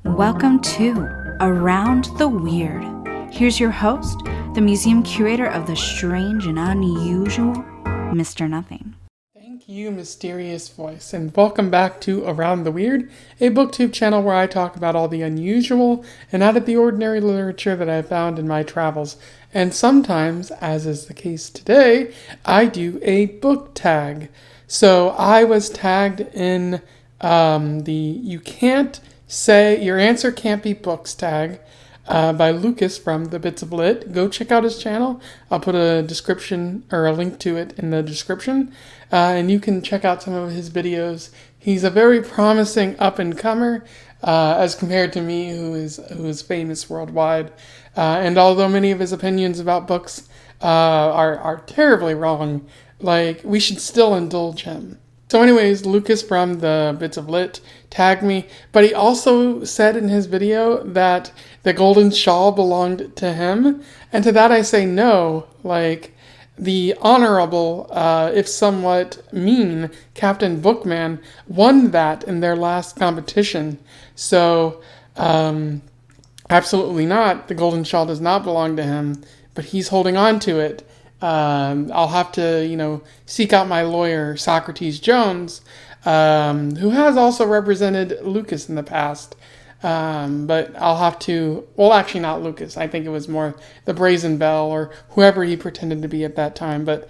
Welcome to Around the Weird. Here's your host, the museum curator of the strange and unusual, Mr. Nothing. Thank you, mysterious voice, and welcome back to Around the Weird, a booktube channel where I talk about all the unusual and out of the ordinary literature that I found in my travels. And sometimes, as is the case today, I do a book tag. So I was tagged in You Can't Say Your Answer Can't Be Books tag by Lucas from The Bits of Lit. Go check out his channel. I'll put a description or a link to it in the description. And you can check out some of his videos. He's a very promising up-and-comer as compared to me, who is famous worldwide. And although many of his opinions about books are terribly wrong, we should still indulge him. So anyways, Lucas from The Bits of Lit tagged me, but he also said in his video that the golden shawl belonged to him, and to that I say no. The honorable, if somewhat mean, Captain Bookman won that in their last competition. So, absolutely not. The golden shawl does not belong to him, but he's holding on to it. I'll have to, seek out my lawyer, Socrates Jones, who has also represented Lucas in the past. But I'll have to, well, actually not Lucas. I think it was more the Brazen Bell or whoever he pretended to be at that time. But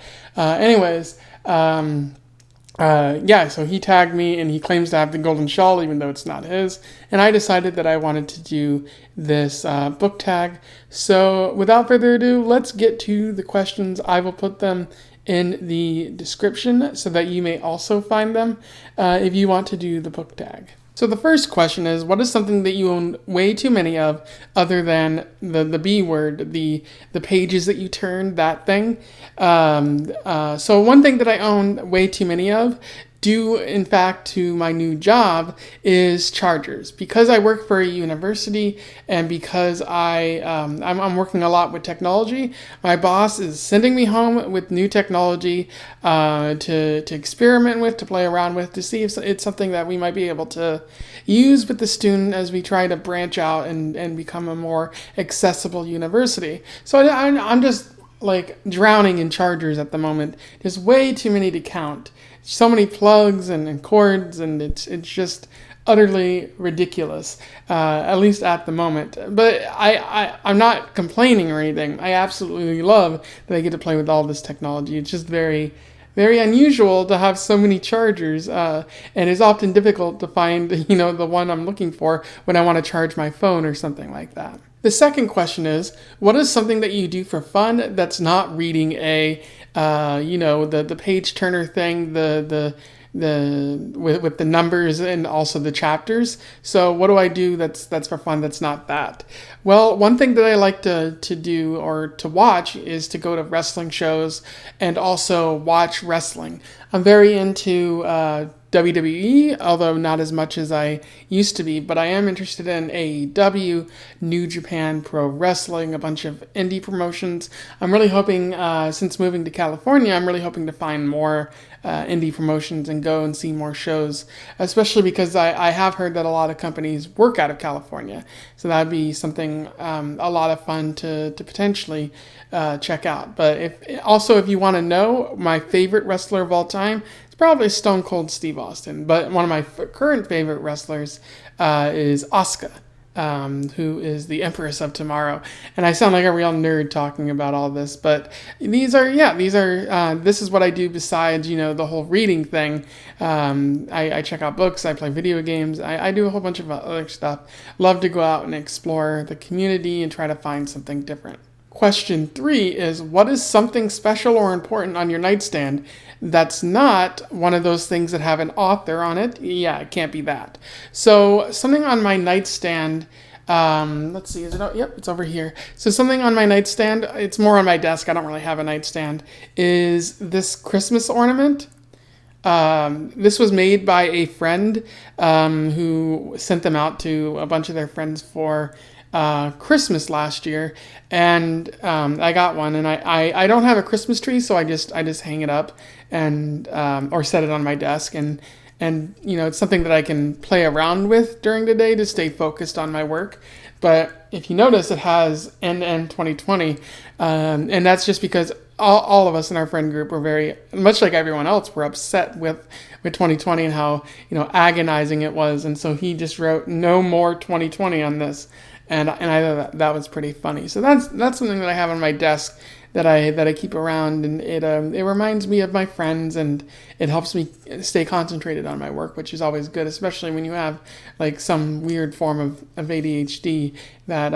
so he tagged me and he claims to have the golden shawl, even though it's not his. And I decided that I wanted to do this book tag. So without further ado, let's get to the questions. I will put them in the description so that you may also find them if you want to do the book tag. So the first question is, what is something that you own way too many of other than the B word, the pages that you turn, that thing? So one thing that I own way too many of, due in fact to my new job, is chargers. Because I work for a university and because I'm working a lot with technology, my boss is sending me home with new technology to experiment with, to play around with, to see if it's something that we might be able to use with the student as we try to branch out and become a more accessible university. So I'm just drowning in chargers at the moment. There's way too many to count. So many plugs and cords, and it's just utterly ridiculous, at least at the moment. But I'm not complaining or anything. I absolutely love that I get to play with all this technology. It's just very, very unusual to have so many chargers, and it's often difficult to find, the one I'm looking for when I want to charge my phone or something like that. The second question is, what is something that you do for fun that's not reading the page turner thing, with the numbers and also the chapters? So what do I do that's for fun that's not that? Well, one thing that I like to do or to watch is to go to wrestling shows and also watch wrestling. I'm very into WWE, although not as much as I used to be, but I am interested in AEW, New Japan Pro Wrestling, a bunch of indie promotions. I'm really hoping, since moving to California, I'm really hoping to find more indie promotions and go and see more shows, especially because I have heard that a lot of companies work out of California. So that'd be something a lot of fun to potentially check out. But if you want to know my favorite wrestler of all time, probably Stone Cold Steve Austin, but one of my current favorite wrestlers is Asuka, who is the Empress of Tomorrow. And I sound like a real nerd talking about all this, but this is what I do besides, the whole reading thing. I check out books, I play video games, I do a whole bunch of other stuff. Love to go out and explore the community and try to find something different. Question 3 is, what is something special or important on your nightstand that's not one of those things that have an author on it? Yeah, it can't be that. So something on my nightstand, let's see, yep, it's over here. So something on my nightstand, it's more on my desk, I don't really have a nightstand, is this Christmas ornament. This was made by a friend who sent them out to a bunch of their friends for Christmas last year, and I got one, and I don't have a Christmas tree, so I just hang it up and or set it on my desk, and and it's something that I can play around with during the day to stay focused on my work. But if you notice, it has end 2020, and that's just because all of us in our friend group were very, much like everyone else, were upset with 2020 and how agonizing it was, and so he just wrote no more 2020 on this, and I thought that was pretty funny. So that's something that I have on my desk that I keep around, and it reminds me of my friends, and it helps me stay concentrated on my work, which is always good, especially when you have like some weird form of ADHD that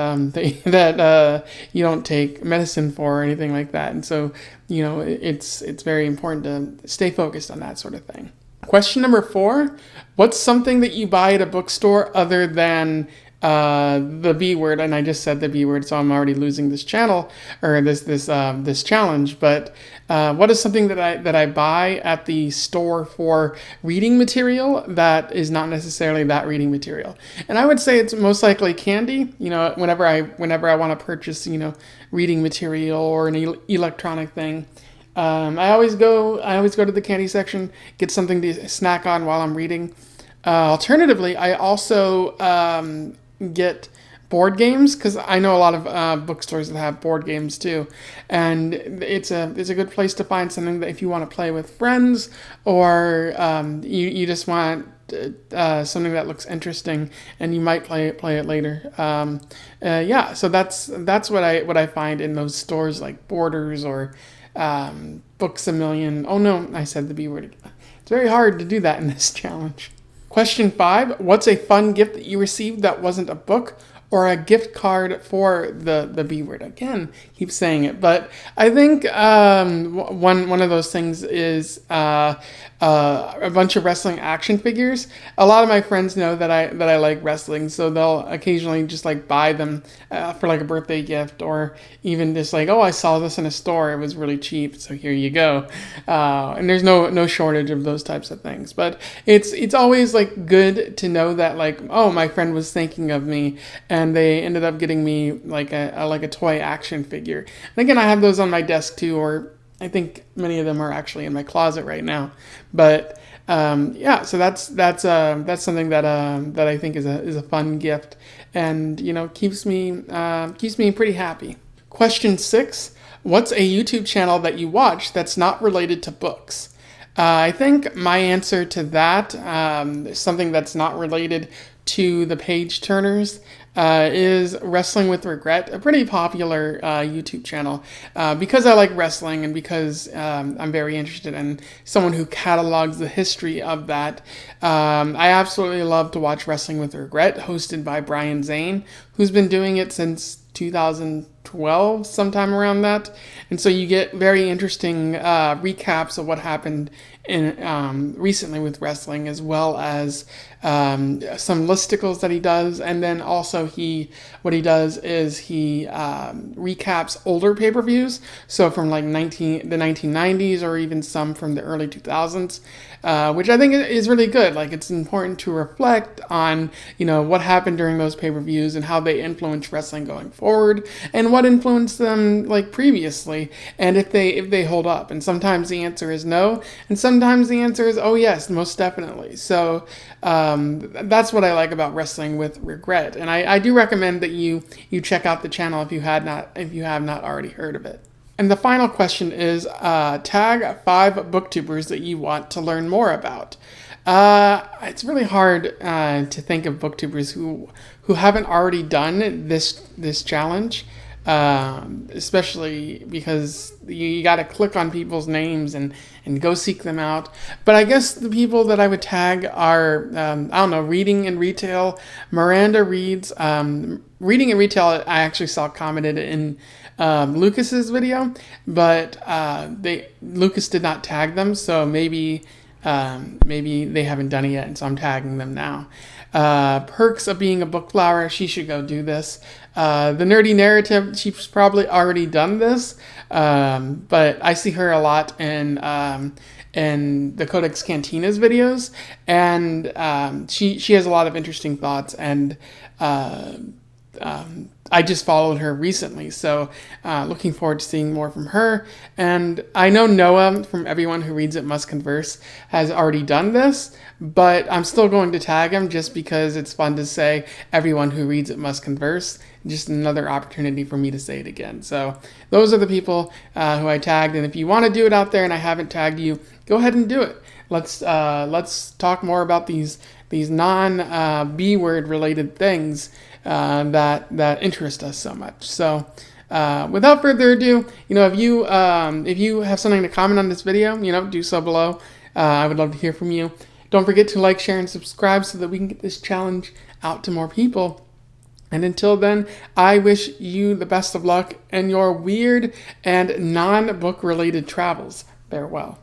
that you don't take medicine for or anything like that, and so it's very important to stay focused on that sort of thing. Question number 4: what's something that you buy at a bookstore other than the B word? And I just said the B word, so I'm already losing this channel, or this challenge. But what is something that I buy at the store for reading material that is not necessarily that reading material? And I would say it's most likely candy. Whenever I want to purchase reading material or an electronic thing. I always go to the candy section, get something to snack on while I'm reading. Alternatively, I also get board games, because I know a lot of bookstores that have board games too, and it's a good place to find something that if you want to play with friends, or you just want something that looks interesting and you might play it later. So that's what I find in those stores like Borders or Books A Million. Oh no, I said the B word again. It's very hard to do that in this challenge. Question 5: what's a fun gift that you received that wasn't a book or a gift card for the B word? Again, keep saying it, but I think one of those things is a bunch of wrestling action figures. A lot of my friends know that I like wrestling, so they'll occasionally just like buy them for like a birthday gift, or even just like, oh, I saw this in a store, it was really cheap, so here you go. And there's no shortage of those types of things, but it's always like good to know that like, oh, my friend was thinking of me, and they ended up getting me like a toy action figure. And again, I have those on my desk too, or I think many of them are actually in my closet right now. But so that's something that I think is a fun gift, and keeps me pretty happy. Question 6: what's a YouTube channel that you watch that's not related to books? I think my answer to that, something that's not related to the page turners, is Wrestling with Regret, a pretty popular YouTube channel, because I like wrestling and because I'm very interested in someone who catalogs the history of that. I absolutely love to watch Wrestling with Regret, hosted by Brian Zane, who's been doing it since 2012, sometime around that. And so you get very interesting recaps of what happened in recently with wrestling, as well as some listicles that he does, and then also what he does is he recaps older pay-per-views, so from like the 1990s, or even some from the early 2000s, which I think is really good. Like, it's important to reflect on what happened during those pay-per-views and how they influenced wrestling going forward, and what influenced them like previously, and if they hold up. And sometimes the answer is no, and sometimes the answer is, oh yes, most definitely. So that's what I like about Wrestling with Regret, and I do recommend that you check out the channel if you have not already heard of it. And the final question is, tag 5 booktubers that you want to learn more about. It's really hard to think of booktubers who haven't already done this challenge, especially because you got to click on people's names and go seek them out. But I guess the people that I would tag are, Reading in Retail. Miranda reads. Reading in Retail, I actually saw commented in Lucas's video, but Lucas did not tag them, so maybe they haven't done it yet, and so I'm tagging them now. Perks of Being a Bookflower, she should go do this. The Nerdy Narrative, she's probably already done this, but I see her a lot in the Codex Cantinas videos, and she has a lot of interesting thoughts, and I I just followed her recently, so looking forward to seeing more from her. And I know Noah from Everyone Who Reads It Must Converse has already done this, but I'm still going to tag him just because it's fun to say everyone who reads it must converse. Just another opportunity for me to say it again. So those are the people who I tagged, and if you want to do it out there and I haven't tagged you, go ahead and do it. Let's talk more about these non B word related things that interest us so much. So without further ado, if you have something to comment on this video, do so below. I would love to hear from you. Don't forget to like, share, and subscribe so that we can get this challenge out to more people. And until then, I wish you the best of luck in your weird and non-book related travels. Farewell.